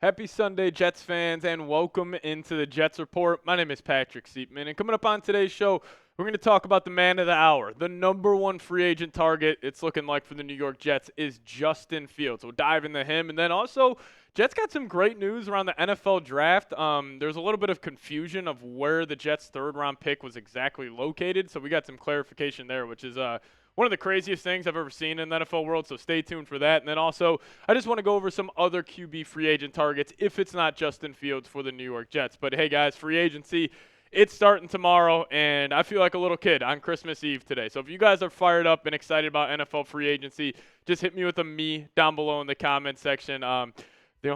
Happy Sunday, Jets fans, and welcome into the Jets Report. My name is Patrick Siepman, and coming up on today's show, we're going to talk about the man of the hour. The number one free agent target it's looking like for the New York Jets is Justin Fields. We'll dive into him, and then also, Jets got some great news around the NFL draft. There's a little bit of confusion of where the Jets' third-round pick was exactly located, so we got some clarification there, which is one of the craziest things I've ever seen in the NFL world, so stay tuned for that. And then also, I just want to go over some other QB free agent targets if it's not Justin Fields for the New York Jets. But hey, guys, free agency, it's starting tomorrow, and I feel like a little kid on Christmas Eve today. So if you guys are fired up and excited about NFL free agency, just hit me with a me down below in the comment section.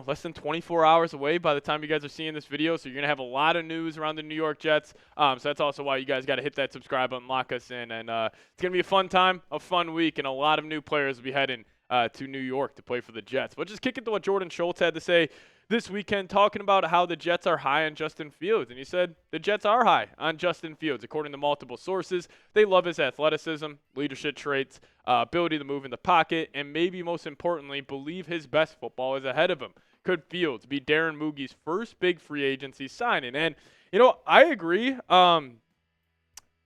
Less than 24 hours away by the time you guys are seeing this video, so you're going to have a lot of news around the New York Jets. So that's also why you guys got to hit that subscribe button, lock us in, and it's going to be a fun time, a fun week, and a lot of new players will be heading to New York to play for the Jets. But just kick it to what Jordan Schultz had to say this weekend, talking about how the Jets are high on Justin Fields. And he said the Jets are high on Justin Fields. According to multiple sources, they love his athleticism, leadership traits, ability to move in the pocket, and maybe most importantly, believe his best football is ahead of him. Could Fields be Darren Moogie's first big free agency signing? And, I agree.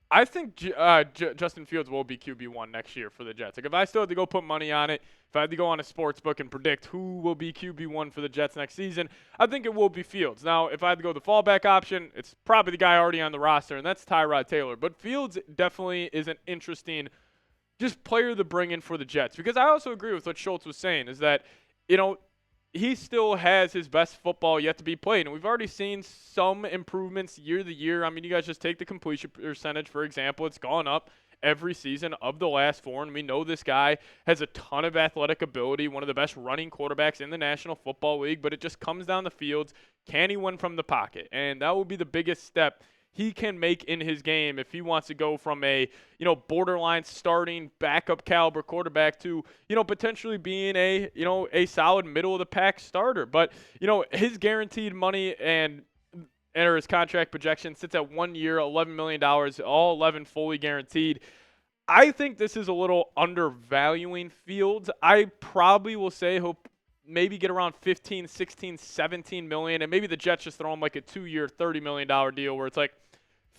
I think Justin Fields will be QB1 next year for the Jets. Like, if I still had to go put money on it, if I had to go on a sports book and predict who will be QB1 for the Jets next season, I think it will be Fields. Now, if I had to go the fallback option, it's probably the guy already on the roster, and that's Tyrod Taylor. But Fields definitely is an interesting just player to bring in for the Jets. Because I also agree with what Schultz was saying, is that, he still has his best football yet to be played. And we've already seen some improvements year to year. I mean, you guys just take the completion percentage, for example. It's gone up every season of the last four. And we know this guy has a ton of athletic ability, one of the best running quarterbacks in the National Football League. But it just comes down the fields. Can he win from the pocket? And that will be the biggest step he can make in his game if he wants to go from a, borderline starting backup caliber quarterback to, potentially being a solid middle of the pack starter. But, his guaranteed money or his contract projection sits at 1 year, $11 million, all 11 fully guaranteed. I think this is a little undervaluing Fields. I probably will say he'll maybe get around 15, 16, 17 million, and maybe the Jets just throw him like a 2-year, $30 million deal where it's like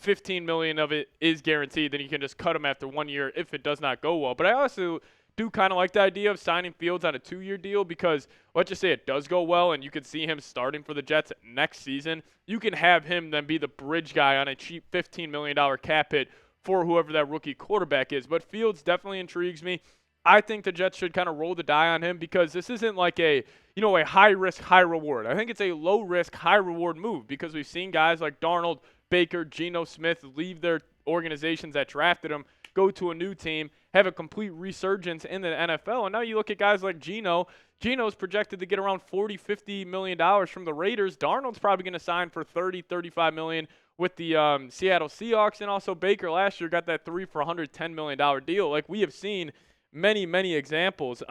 $15 million of it is guaranteed. Then you can just cut him after 1 year if it does not go well. But I also do kind of like the idea of signing Fields on a 2-year deal because let's just say it does go well and you could see him starting for the Jets next season. You can have him then be the bridge guy on a cheap $15 million cap hit for whoever that rookie quarterback is. But Fields definitely intrigues me. I think the Jets should kind of roll the die on him because this isn't like a high-risk, high-reward. I think it's a low-risk, high-reward move because we've seen guys like Darnold, Baker, Geno Smith leave their organizations that drafted them, go to a new team, have a complete resurgence in the NFL. And now you look at guys like Geno. Geno's projected to get around $40, $50 million from the Raiders. Darnold's probably going to sign for $30, $35 million with the Seattle Seahawks. And also Baker last year got that 3 for $110 million deal. Like we have seen many, many examples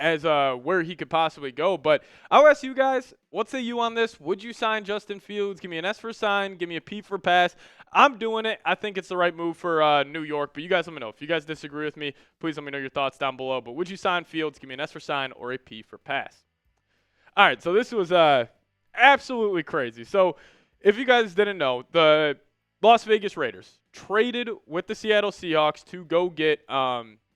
as where he could possibly go. But I'll ask you guys, what say you on this? Would you sign Justin Fields? Give me an S for sign. Give me a P for pass. I'm doing it. I think it's the right move for New York. But you guys let me know. If you guys disagree with me, please let me know your thoughts down below. But would you sign Fields? Give me an S for sign or a P for pass. All right, so this was absolutely crazy. So if you guys didn't know, the Las Vegas Raiders traded with the Seattle Seahawks to go get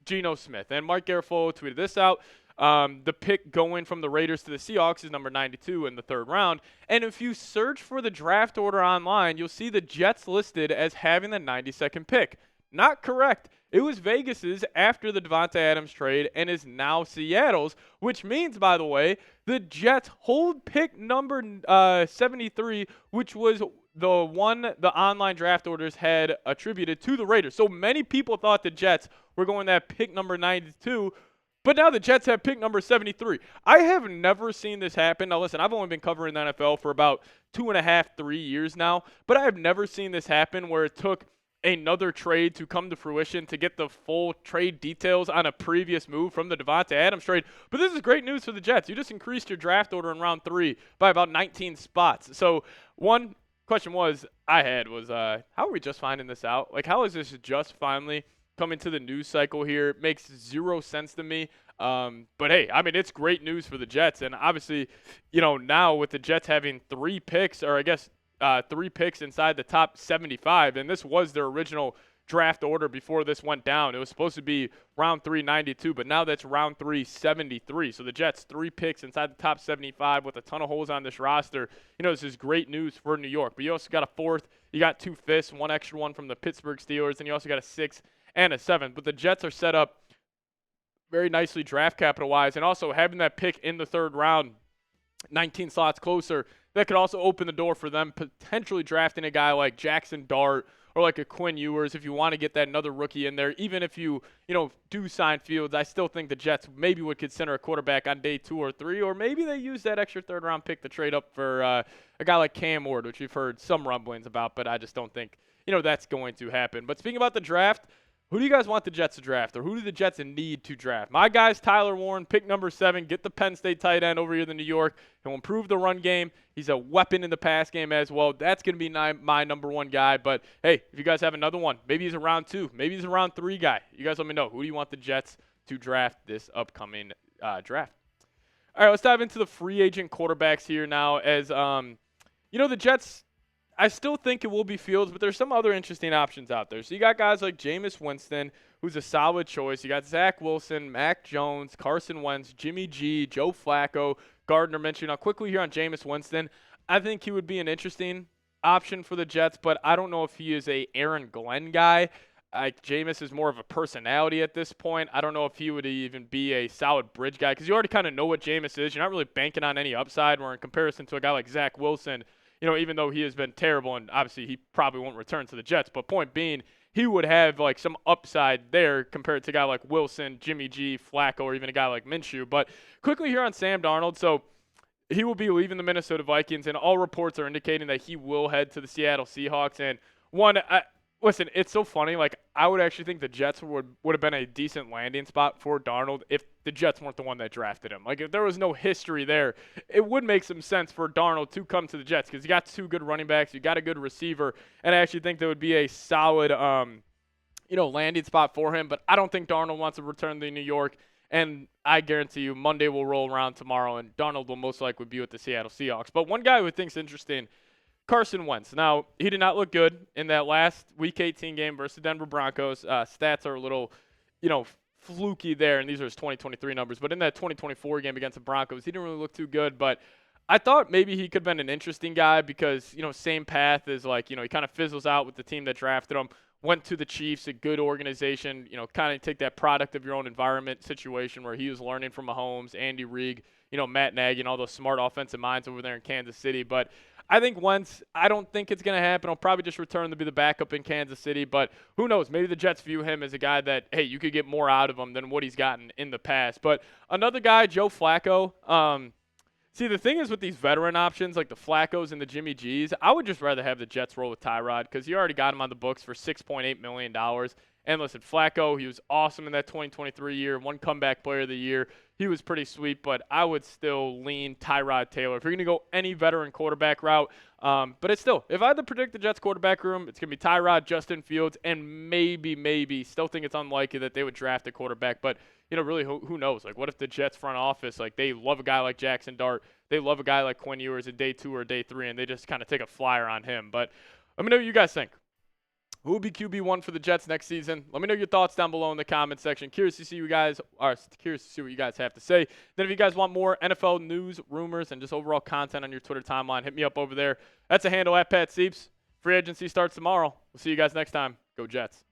Geno Smith. And Mark Garoppolo tweeted this out. The pick going from the Raiders to the Seahawks is number 92 in the third round. And if you search for the draft order online, you'll see the Jets listed as having the 92nd pick. Not correct. It was Vegas's after the Devontae Adams trade and is now Seattle's, which means, by the way, the Jets hold pick number 73, which was the one the online draft orders had attributed to the Raiders. So many people thought the Jets were going to have pick number 92, but now the Jets have pick number 73. I have never seen this happen. Now, listen, I've only been covering the NFL for about 2.5, 3 years now, but I have never seen this happen where it took another trade to come to fruition to get the full trade details on a previous move from the Devontae Adams trade. But this is great news for the Jets. You just increased your draft order in round 3 by about 19 spots. So one question I had was, how are we just finding this out? Like, how is this just finally coming to the news cycle here? It makes zero sense to me. But hey, I mean, it's great news for the Jets. And obviously, now with the Jets having 3 picks, or I guess 3 picks inside the top 75, and this was their original draft order before this went down. It was supposed to be round 392, but now that's round 373. So the Jets, 3 picks inside the top 75 with a ton of holes on this roster. This is great news for New York. But you also got a 4th. You got 2 5ths, one extra one from the Pittsburgh Steelers, and you also got a 6th and a 7th. But the Jets are set up very nicely draft capital-wise, and also having that pick in the 3rd round, 19 slots closer, that could also open the door for them potentially drafting a guy like Jackson Dart or like a Quinn Ewers if you want to get that another rookie in there. Even if you do sign Fields, I still think the Jets maybe would consider a quarterback on day 2 or 3, or maybe they use that extra 3rd-round pick to trade up for a guy like Cam Ward, which we've heard some rumblings about, but I just don't think that's going to happen. But speaking about the draft, who do you guys want the Jets to draft, or who do the Jets need to draft? My guy's Tyler Warren, pick number 7. Get the Penn State tight end over here in New York. He'll improve the run game. He's a weapon in the pass game as well. That's going to be my number 1 guy. But, hey, if you guys have another one, maybe he's a round 2. Maybe he's a round 3 guy. You guys let me know. Who do you want the Jets to draft this upcoming draft? All right, let's dive into the free agent quarterbacks here now. As, the Jets, I still think it will be Fields, but there's some other interesting options out there. So you got guys like Jameis Winston, who's a solid choice. You got Zach Wilson, Mac Jones, Carson Wentz, Jimmy G, Joe Flacco, Gardner Minshew. Now, quickly here on Jameis Winston, I think he would be an interesting option for the Jets, but I don't know if he is a Aaron Glenn guy. Jameis is more of a personality at this point. I don't know if he would even be a solid bridge guy because you already kind of know what Jameis is. You're not really banking on any upside, where in comparison to a guy like Zach Wilson, even though he has been terrible, and obviously he probably won't return to the Jets, but point being, he would have like some upside there compared to a guy like Wilson, Jimmy G, Flacco, or even a guy like Minshew. But quickly here on Sam Darnold, so he will be leaving the Minnesota Vikings, and all reports are indicating that he will head to the Seattle Seahawks. And listen, it's so funny. Like, I would actually think the Jets would have been a decent landing spot for Darnold if the Jets weren't the one that drafted him. Like, if there was no history there, it would make some sense for Darnold to come to the Jets because you got 2 good running backs, you got a good receiver, and I actually think there would be a solid, landing spot for him. But I don't think Darnold wants to return to New York, and I guarantee you Monday will roll around tomorrow, and Darnold will most likely be with the Seattle Seahawks. But one guy who I think is interesting, Carson Wentz. Now, he did not look good in that last Week 18 game versus the Denver Broncos. Stats are a little, fluky there, and these are his 2023 numbers. But in that 2024 game against the Broncos, he didn't really look too good. But I thought maybe he could have been an interesting guy because, same path as, he kind of fizzles out with the team that drafted him. Went to the Chiefs, a good organization, kind of take that product of your own environment situation where he was learning from Mahomes, Andy Reid, Matt Nagy, and all those smart offensive minds over there in Kansas City. But I think Wentz, I don't think it's going to happen. He'll probably just return to be the backup in Kansas City. But who knows? Maybe the Jets view him as a guy that, hey, you could get more out of him than what he's gotten in the past. But another guy, Joe Flacco. See, the thing is with these veteran options like the Flaccos and the Jimmy G's, I would just rather have the Jets roll with Tyrod because you already got him on the books for $6.8 million. And listen, Flacco, he was awesome in that 2023 year, one comeback player of the year. He was pretty sweet, but I would still lean Tyrod Taylor. If you're going to go any veteran quarterback route, but it's still, if I had to predict the Jets quarterback room, it's going to be Tyrod, Justin Fields, and maybe, still think it's unlikely that they would draft a quarterback. But, really, who knows? Like, what if the Jets front office, they love a guy like Jackson Dart, they love a guy like Quinn Ewers in day 2 or day 3, and they just kind of take a flyer on him. But let me know what you guys think. Who will be QB1 for the Jets next season? Let me know your thoughts down below in the comment section. Curious to see what you guys have to say. Then if you guys want more NFL news, rumors, and just overall content on your Twitter timeline, hit me up over there. That's a handle at Pat Sieps. Free agency starts tomorrow. We'll see you guys next time. Go Jets.